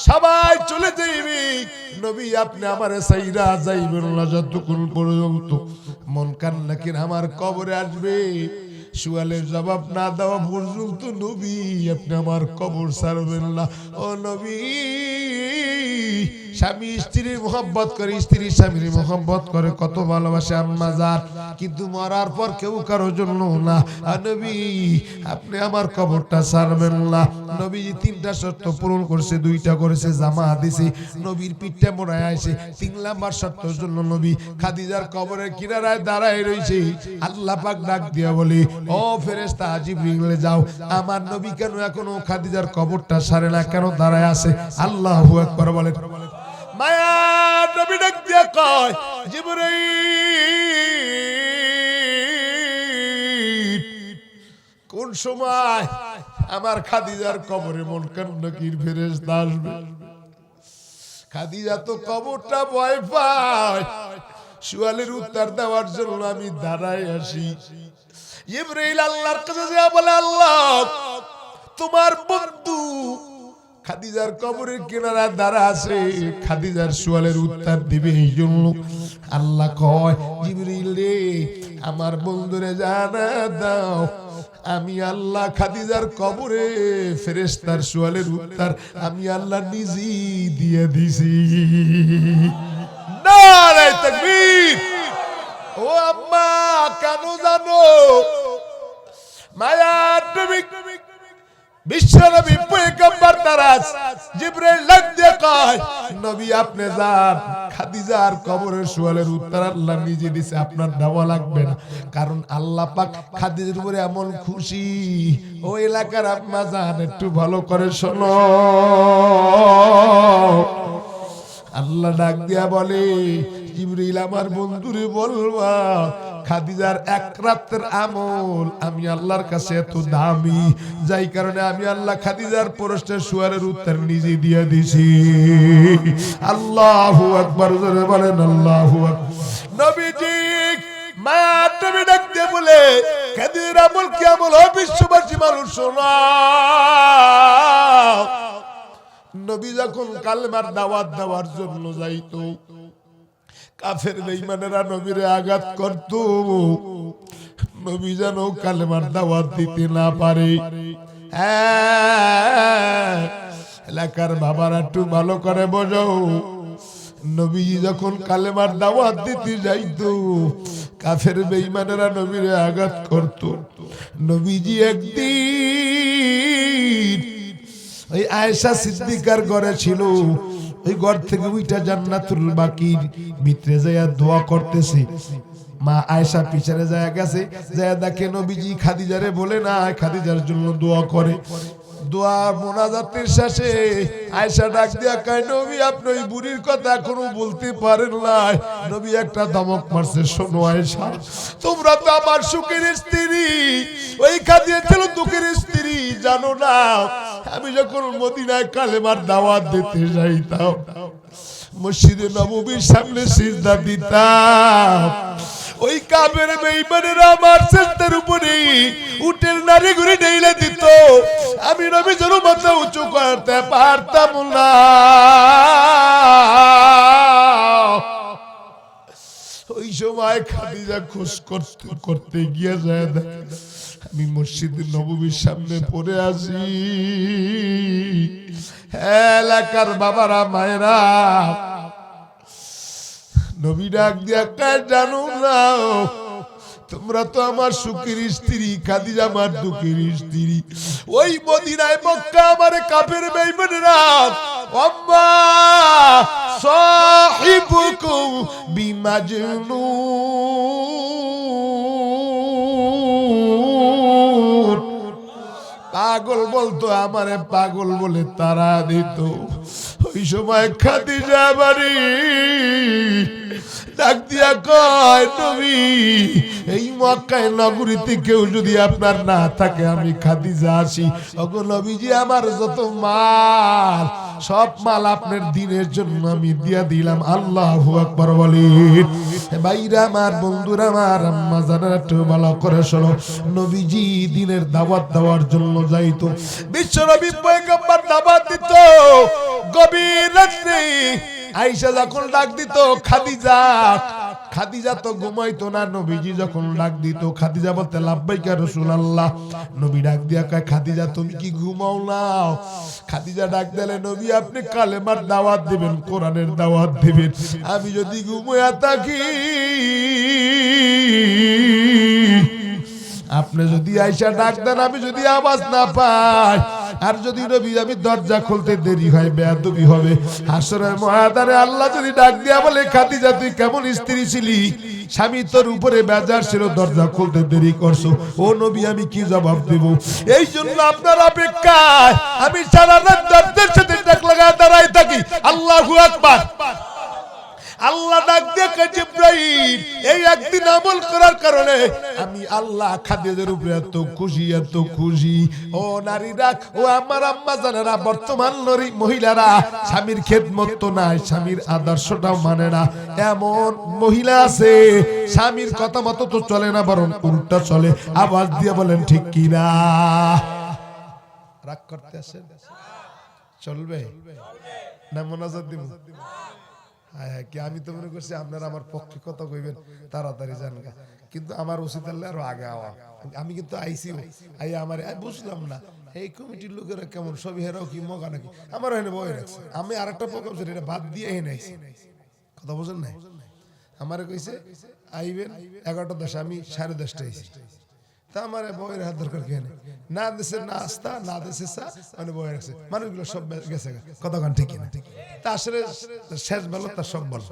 সবাই চলে যাইবি, নবী আপনি আমারে সাইরা যাইবেন না যতক্ষণ পর্যন্ত মন কান্নাকির আমার কবরে আসবে সুয়ালের জবাব না দেওয়া পর্যন্ত নবী আপনি আমার কবর ছাড়বেন না। ও নবী, স্বামী স্ত্রীর মোহাব্বত করে, স্ত্রী স্বামীর মোহাব্বত করে, কত ভালোবাসে আম্মা জান, কিন্তু মরার পর কেউ কারোর জন্য না। আর নবী আপনি আমার কবরটা ছাড়বেন না। নবীজি তিনটা শর্ত পূরণ করছে, দুইটা করেছে, জামা দিছে, নবীর পিঠটা মোড়ায় আসে। তিন নাম্বার শর্তের জন্য নবী খাদিজার কবরের কিনারায় দাঁড়ায় রয়েছে। আল্লাহ পাক ডাক দিয়া বলে, ও ফেরেশতা জিবরিল যাও, আমার নবী কেন এখনো খাদিজার কবরটা সারে না, কেন দাঁড়ায় আছে? আল্লাহু আকবার বলেন। মায়া নবী ডাক দিয়া কয়, জিবরাইল কোন সময় আমার খাদিজার কবরে মুনকার ফেরেশতা আসবে? খাদিজা তো কবরটা ভয় পায়, সুয়ালের উত্তর দেওয়ার জন্য আমি দাঁড়ায় আসি। জিবরাইল আল্লাহর কাছে যায় বলে, আল্লাহ তোমার বন্ধু খাদিজার কবরের কিনারায় দাঁড়া আছে, খাদিজার সুয়ালের উত্তর দিবে, এই জন্য আল্লাহ কয়, জিবরাইল রে আমার বন্ধুরে জানা দাও, আমি আল্লাহ খাদিজার কবরে ফেরেশতার সুয়ালের উত্তর আমি আল্লাহ নিজেই দিয়ে দিছি। নারে তাকবীর। ও আম্মা কেন জানো? মায়ার নবী বিশ্বনবী পয়গম্বর তারাস জিবরাইল লাগ দিয়ে কয়, নবী আপনি যান, খাদিজার কবরের সুয়ালের উত্তর আল্লাহ নিজে দিছে, আপনার দেওয়া লাগবে না, কারণ আল্লাহ পাক খাদিজার উপরে এমন খুশি। ও এলাকার আম্মা জান একটু ভালো করে শোনো, আল্লাহ ডাক দিয়া বলে, জিবরিল আমার বন্ধুরে বলবা খাদিজার এক রাতের আমল আমি আল্লাহর কাছে এত দামি, যাই কারণে আমি আল্লাহ খাদিজার প্রশ্নের সুয়ারের উত্তর নিজে দিয়ে দিছি। আল্লাহু আকবার, জোরে বলেন আল্লাহু আকবার। নবীজি মা তুমি ডাকতে বলে খাদিজার আমল কি আমল, ও বিশ্ববাসী মানুষ শোনো। নবী যখন কালেমার দাওয়াত দেওয়ার জন্য যাইতো, কাফের বেঈমানেরা নবীরে আঘাত করত, নবী যেন কালেমার দাওয়াত দিতে না পারে। এলাকার বাবারা একটু ভালো করে বোঝো, নবীজি যখন কালেমার দাওয়াত দিতে যাইতো, কাফের বেঈমানেরা নবীরে আঘাত করত। নবীজি একদিন ওই আয়েশা সিদ্দিকার ঘরে ছিল, ওই ঘর থেকে উইটা জান্নাতুল বাকির ভিতরে যাইয়া দোয়া করতেছে। মা আয়েশা পিছনে যায় গেছে, যায় দেখে নবীজি খাদিজারে বলে না খাদিজার জন্য দোয়া করে। দোয়া মোনাজাতের শেষে আয়েশা ডাক দিয়া কয় নবী আপনি ওই বুড়ির কথা এখনো বলতে পারেন না। নবী একটা ধমক মারছে, শোনো আয়েশা তোমরা তো আমার সুখের স্ত্রী, ওই খাদিজা ছিল দুঃখের স্ত্রী, জানো না আমি যখন মদিনায় কালেমার দাওয়াত দিতে যাইতাম, মসজিদে নববীর সামনে সিজদা দিতাম, ওই কাফের বেঈমানেরা আমার সিজদার উপরে উটের নাড়ি ঘুরে ঢেলে দিত, আমি নবী যেন মাথা উঁচু করতে পারতাম না। ওই সময় খাদিজা খোঁজ করতে করতে গিয়ে যায় দেখে আমি মসজিদে নববীর সামনে পড়ে আছি। এলাকার বাবারা মায়েরা নবী ডাক দিয়া কার জানো না তোমরা তো আমার সুখের স্ত্রী, খাদিজা আমার দুঃখের স্ত্রী। ওই মদিনায় মক্কা আমার কাফের বেঈমানেরা আম্মা সাহিবুকুম বিমাজনুন, পাগল বলতো, আমারে পাগল বলে তারা দিত। ওই সময় খাদিজা বাড়ি ডাক দিয়া কয় নবী এই মক্কায় নগরীতে কেউ যদি আপনার না থাকে আমি খাদিজা আসি। ওগো নবীজি আমার যত মাল সব মাল আপনার দিনের জন্য আমি দিয়া দিলাম। আল্লাহু আকবার বলেন। ভাইরা আমার, বন্ধুরা আমার, আম্মা জানেন একটু ভালো করে শোনো, নবীজি দিনের দাওয়াত দেওয়ার জন্য যাইতো, বিশ্বনবী পয়গম্বর দাওয়াত দিত গভীর রাতে। আয়েশা যখন ডাক দিত খাদিজা, খাদিজা তো ঘুমাইতো না, নবীজি যখন ডাক দিত খাদিজা বলতে লাব্বাইকা রাসূলুল্লাহ। নবী ডাক দিয়া কয় খাদিজা তুমি কি ঘুমাও না? খাদিজা ডাক দিলে নবী আপনি কালেমার দাওয়াত দিবেন, কোরআনের দাওয়াত দিবেন, আমি যদি ঘুমায়া থাকি, আপনি যদি আয়েশা ডাক দেন আমি যদি আওয়াজ না পাই, আর যদি নবী আমি দরজা খুলতে দেরি হয় বেয়াদবি হবে। হাসরের ময়দানে আল্লাহ যদি ডাক দিয়া বলে খাদিজা তুই কেমন স্ত্রী ছিলি, স্বামী তোর উপরে বেজার ছিল, দরজা খুলতে দেরি করছো, ও নবী আমি কি জবাব দেব? এই জন্য আপনার অপেক্ষায় আমি সারা রাত দরজার সাথে ডাক লাগায় দাঁড়ায় থাকি। আল্লাহু আকবার। আল্লাহ ডাক দিয়ে কয় জিবরাইল এই একদিন আমল করার কারণে আমি আল্লাহ খাদিজার উপরে এত খুশি, এত খুশি। ও নারীরা, ও আমার আম্মা জানেরা, বর্তমান নারী মহিলারা স্বামীর খেদমত তো নাই, স্বামীর আদর্শটাও মানে না, এমন মহিলা আছে স্বামীর কথা মতো তো চলে না, বরং উল্টা চলে। আওয়াজ দিয়ে বলেন ঠিক কি না? রাগ করতে আসেন, চলবে না? মোনাজাত দিব। হ্যাঁ কি আমি তো মনে করছি আপনারা আমার পক্ষে কথা কইবেন, তাড়াতাড়ি জানগা, কিন্তু আমার উচিত আরো আগে আওয়া। আমি কিন্তু আইসি আই আমার বুঝলাম না এই কমিটির লোকেরা কেমন, সবই হেরাও কি মগা নাকি? আমার এনে বই রাখছে, আমি আরেকটা প্রোগ্রাম ছিল এটা বাদ দিয়ে এনে আইছি। কথা বুঝেন নাই? আমারে কইছে আইবেন 11:10, আমি 10:30 আইছি। তা আমার বইয়ের হাত দরকার কেন? না দেশে নাস্তা, না দেশে চা, মানে বই রাখছে, মানুষগুলো সব গেছে। কতক্ষণ ঠিক না? তা আসলে শেষ বলো তার সব বলো।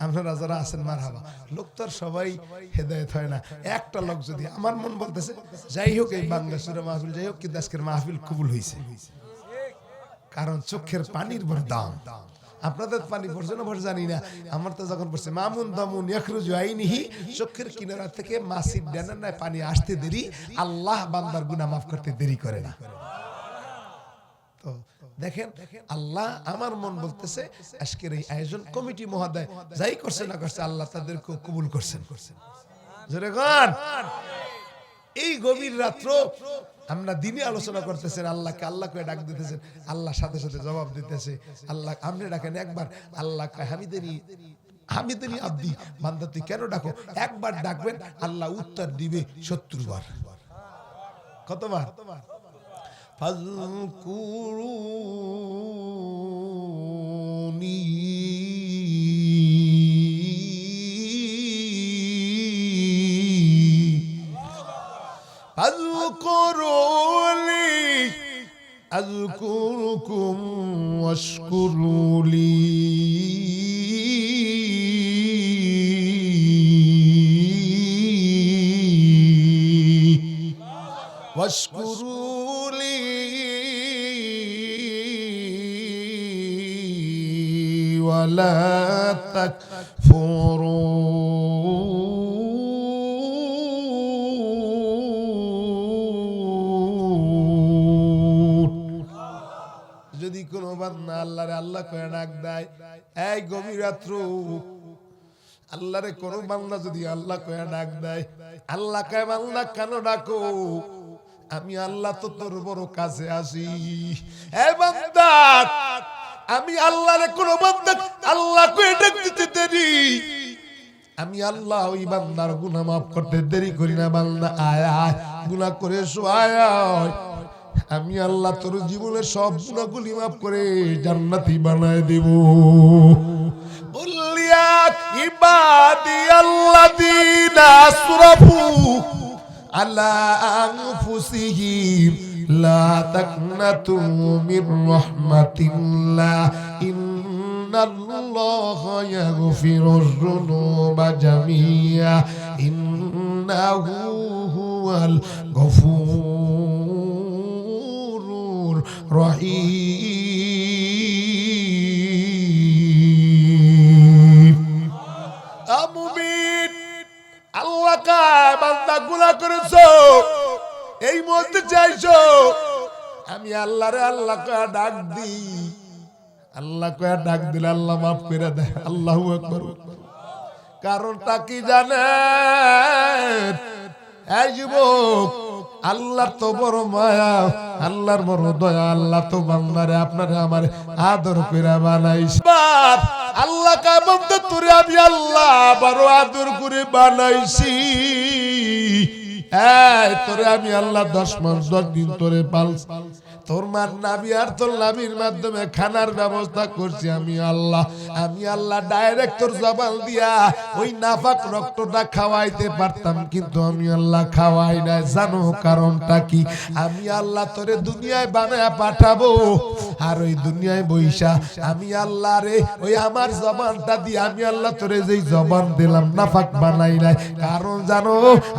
আপনারা যারা আছেন মারহাবা, লোক তো আর সবাই হেদায়েত হয় না। একটা লোক যদি, আমার মন বলতেছে যাই হোক এই বাংলাদেশের মাহফিল যাই হোক, কিন্তু আজকের মাহফিল কবুল হয়েছে, কারণ চোখের পানির বড় দাম। আপনাদের পানি পড়ছে না পড়ছে জানি না, আমার তো যখন পড়ছে মামুন দামুন ইয়াখরুজু আইনিহি, চোখের কিনারা থেকে মাছির ডানায় পানি আসতে দেরি, আল্লাহ বান্দার গুনাহ মাফ করতে দেরি করে না। তো দেখেন আল্লাহ, আমার মন বলতেছে আজকের এই আয়োজন কমিটি মহোদয় যাই করছে না করছে, আল্লাহ তাদেরকে কবুল করছেন। জোরে গান। এই গভীর রাত্র আমরা দিনে আলোচনা করতেছেন, আল্লাহকে আল্লাহ করে ডাক দিতেছেন, আল্লাহ সাথে সাথে জবাব দিতেছে। আল্লাহ আপনি ডাকেন একবার, আল্লাহ হামিদানি আব্দি, বান্দা তুই কেন ডাকো? একবার ডাকবেন, আল্লাহ উত্তর দিবে 70 বার। কতবার? ফাযকুরুনি আযকুরুনি আযকুরুকুম ওয়াশকুরুলি ওয়াশকুরুলি ওয়ালা তাকফুরুন। যদি কোনো বান্দা আল্লাহরে আল্লাহ কয়ে ডাক দেয়, এই গভীর রাত্র আল্লাহরে কোনো বান্দা যদি আল্লাহ কয়ে ডাক দেয়, আল্লাহ কয় বান্দা কেন ডাকো? আমি আল্লাহ তো তোর বড় কাছে আসি। এ বান্দা, আমি আল্লাহরে কোনো বান্দা আল্লাহ কয়ে ডাকতে দেরি, আমি আল্লাহ ওই বান্দার গুনাহ মাফ করতে দেরি করি না। বান্দা আয় আয় গুনাহ করে আয়, আমি আল্লাহ তোর জীবনের সব গুনাহগুলি মাফ করে জান্নাতি বানায় দেব। বলিয়া ইবাদি আল্লাযীনা আসরাফু আলা আনফুসিহিম লা তাকনাতু মির রাহমাতিল্লাহ ইন্নাল্লাহা ইয়াগফিরুয যুনুবা জামিআ ইন্নাহু হুয়াল গফুরুর রহিম। মুমিন, আল্লাহ কায় বান্দা গুনাহ করেছো, এই মুহূর্তে চাইছো আমি আল্লাহরে আল্লাহ কয়ে ডাক দিই, আল্লাহ কয়ে ডাক দিলে আল্লাহ মাফ করে দেয়। আল্লাহু আকবার। কারণটা কি জানেন? এই যুবক, আল্লাহর তো বড় মায়া, আল্লাহর বড় দয়া, আল্লাহ তো বান্দারে আপনারে আমারে আদর করে বানাইছে। আল্লাহ কায় বান্দা তোরে আমি আল্লাহ বড় আদর করে বানাইছি। এই তোরে আমি আল্লাহ 10 মাস 10 দিন তোরে পালছি, তোর মার নাবি আর তোর নাবির মাধ্যমে খানার ব্যবস্থা করছি আমি আল্লাহ। আমি আল্লাহ ডাইরেক্ট তোর জবান দিয়া ওই নাফাক রক্তটা খাওয়াইতে পারতাম, কিন্তু আমি আল্লাহ খাওয়াই না। জানো কারণটা কি? আমি আল্লাহ তোরে দুনিয়ায় বানায়া পাঠাবো, আর ওই দুনিয়ায় বইসা আমি আল্লাহ রে ওই আমার জবানটা দিয়ে আমি আল্লাহ তোরে যেই জবান দিলাম নাফাক বানাই নাই। কারণ জানো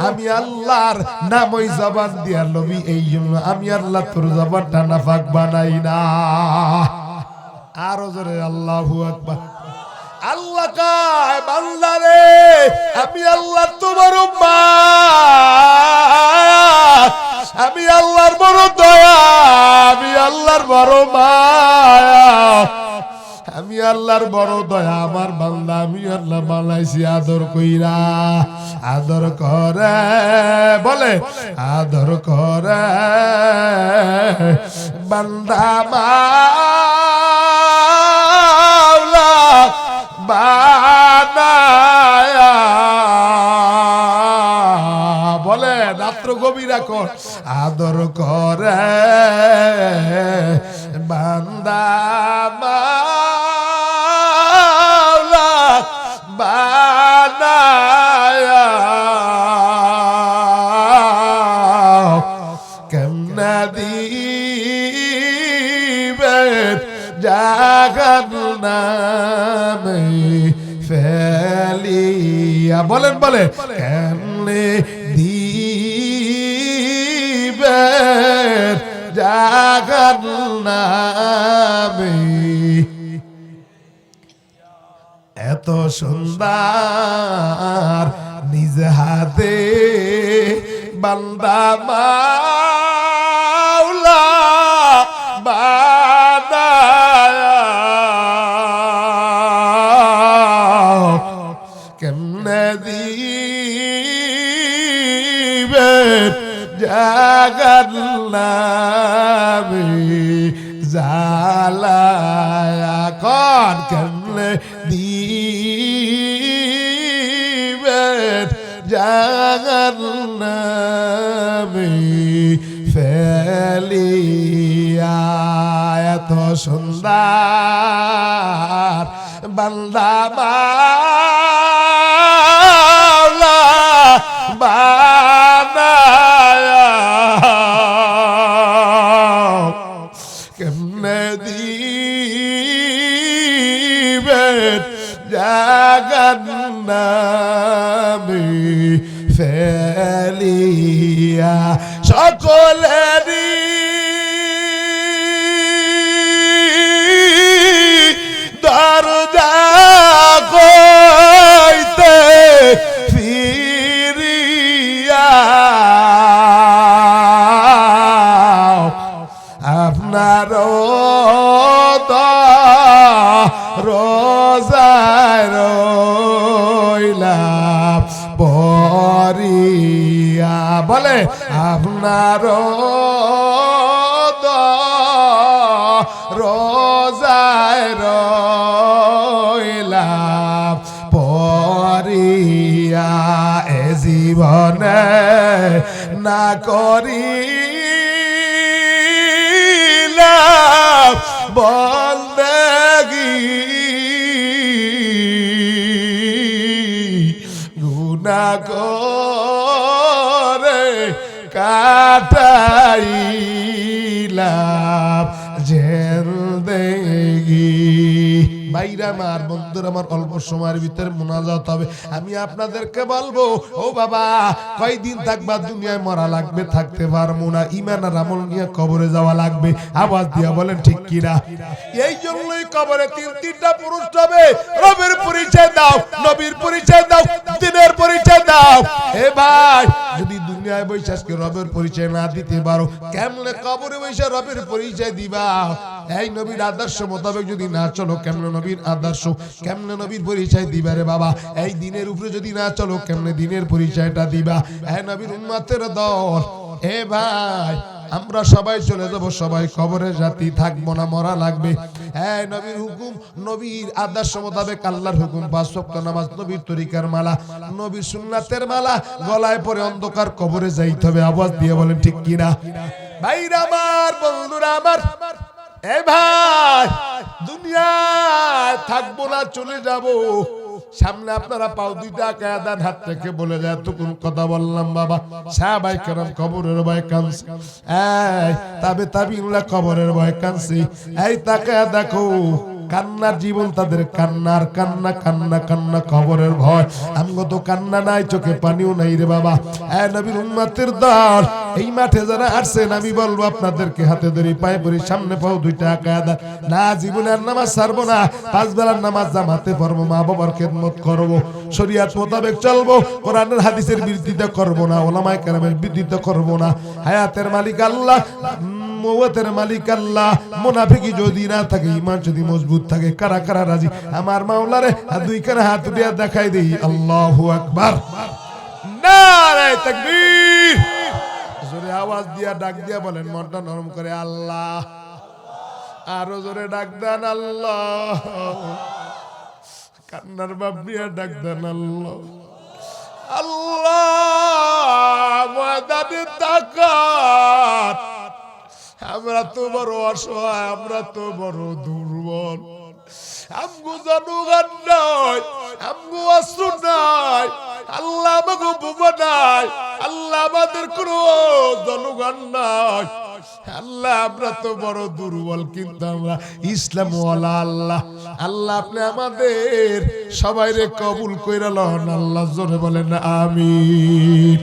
আমি আল্লাহর নাম ওই জবান দিয়া লবি, এই জন্য আমি আল্লাহ তোর জবানটা নাফাক বানাই না। আরো জোরে আল্লাহু আকবার। আল্লাহ কায় বান্দা রে আমি আল্লাহ তোমার মা, আমি আল্লাহর বড় দয়া, আমি আল্লাহর বড় মায়া, আমি আল্লাহর বড় দয়া। আমার বান্দা আমি আল্লাহ বানাইছি আদর কইরা, আদর করে বলে আদর করে বান্দা মাওলা বানায়া। বলে রাত্র গভীর এখন আদর করে বান্দা মাওলা বানায়া। কেমনা দিবে জাহান্নামে ফেলিয়া। বলেন বলে কেমনে দিবে জাহান্নামে সুন্দর নিজ হাতে বান্দা মাওলা বানায়া কেমনে দিবে জাগাল্লাবি জালায়া কোন কেমনে দিবে জাগাল্লাবি ফেলিয়া এত সুন্দর বান্দা মাওলা বানায়া কেমনে দিবে জাগান্নামে ফেলিয়া সকলেরই দরজা কইতে ফিরিয়া আপনার রোজায় রইলাম পরিয়া বলে আপনার রোজায় রইলাম পরিয়া এ জীবনে না করিলাম বন্দেগী গুনাহ করে কাটাইলাম জিন্দেগি। ভাইরা আমার, বন্ধুরা আমার, অল্প সময়ের ভিতরে মুনাজাত হবে। আমি আপনাদেরকে বলবো, ও বাবা, কয়দিন থাকবা দুনিয়ায়? মরা লাগবে, থাকতে পারবো না। ঈমান আর আমল নিয়ে কবরে যাওয়া লাগবে। আওয়াজ দিয়া বলেন ঠিক কিনা? এই জন্যই কবরে তিনটা প্রশ্ন হবে। রবের পরিচয় দাও, নবীর পরিচয় দাও, দ্বীনের পরিচয় দাও। এ ভাই, যদি দুনিয়ায় বসে আজকে রবের পরিচয় না দিতে পারো, কেমনে কবরে বসে রবের পরিচয় দিবা? এই নবীর আদর্শ মোতাবেক যদি না চলো, কেমনে নবীর আদর্শ, কেমনে নবীর পরিচয় দিবা রে বাবা? এই দিনের উপরে যদি না চলো, কেমনে দিনের পরিচয়টা দিবা? এই নবীর উম্মতের দল, এ ভাই, আমরা সবাই চলে যাব, সবাই কবরের জাতি থাকবো না, মরা লাগবে। এই নবীর হুকুম, নবীর আদর্শ মোতাবেক আল্লাহর হুকুম, 5 ওয়াক্ত নামাজ, নবীর তরিকার মালা, নবীর সুন্নাতের মালা গলায় পরে অন্ধকার কবরে যাইতে হবে। আওয়াজ দিয়ে বলেন ঠিক কিনা? ভাইরা আমার, বন্ধুরা আমার, এ ভাই, দুনিয়ায় থাকবো না, চলে যাব। সামনে আপনারা পাও দুইটা কায়দান হাত থেকে বলে যায়, এতক্ষণ কথা বললাম বাবা, সাহাবায়ে কেরাম কবরের ভয় কাঁদছে, এই তাবিঈনরা কবরের ভয় কাঁদছে। এই তাকায়া দেখো, কান্নার জীবন তাদের, কান্নার কান্না, কান্না কান্না কবরের ভয়। আমগো তো কান্না নাই, চোখে পানিও নাই রে বাবা। এ নবীর উম্মতের দল, এই মাঠে যারা আসছেন, আমি বলবো আপনাদেরকে হাতে ধরে পায়ে পড়ি, সামনে পাও দুইটা কায়দা, না জীবনে আর নামাজ ছাড়বো না, 5 বেলার নামাজ জামাতে পড়বো, মা বাবার খেদমত করবো, শরীয়ত মোতাবেক চলবো, কোরআনের হাদিসের বিরোধিতা করবো না, ওলামায়ে কেরামের বিরোধিতা করবো না। হায়াতের মালিক আল্লাহ, মওয়াতের মালিক আল্লাহ। মুনাফিকি যদি না থাকে, ঈমান যদি মজবুত থাকে, কারা কারা রাজি আমার মাওলারে দুই কানে হাত দিয়ে দেখাই দেই, আল্লাহু আকবার, নারে তাকবীর। জোরে আওয়াজ দিয়া ডাক দিয়া বলেন, মনটা নরম করে, আল্লাহ। আরো জোরে ডাক দেন, আল্লাহ। কান্নার বাপ দিয়া ডাক দেন, আল্লাহ। আল্লাহ ময়দানে তাকাত, আমরা তো বড় অসহায়, আমরা তো বড় দুর্বল, আমগো জনগণ নাই, আমগো অস্ত্র নাই, আল্লাহ আমাকে বোমা নাই, আল্লাহ আমাদের কোনো জনগণ নাই, আল্লাহ আমরা তো বড় দুর্বল, কিন্তু আমরা ইসলাম ওয়ালা আল্লাহ। আল্লাহ আপনি আমাদের সবাইরে কবুল কইরা লন, আল্লাহ জোরে বলেন আমিন।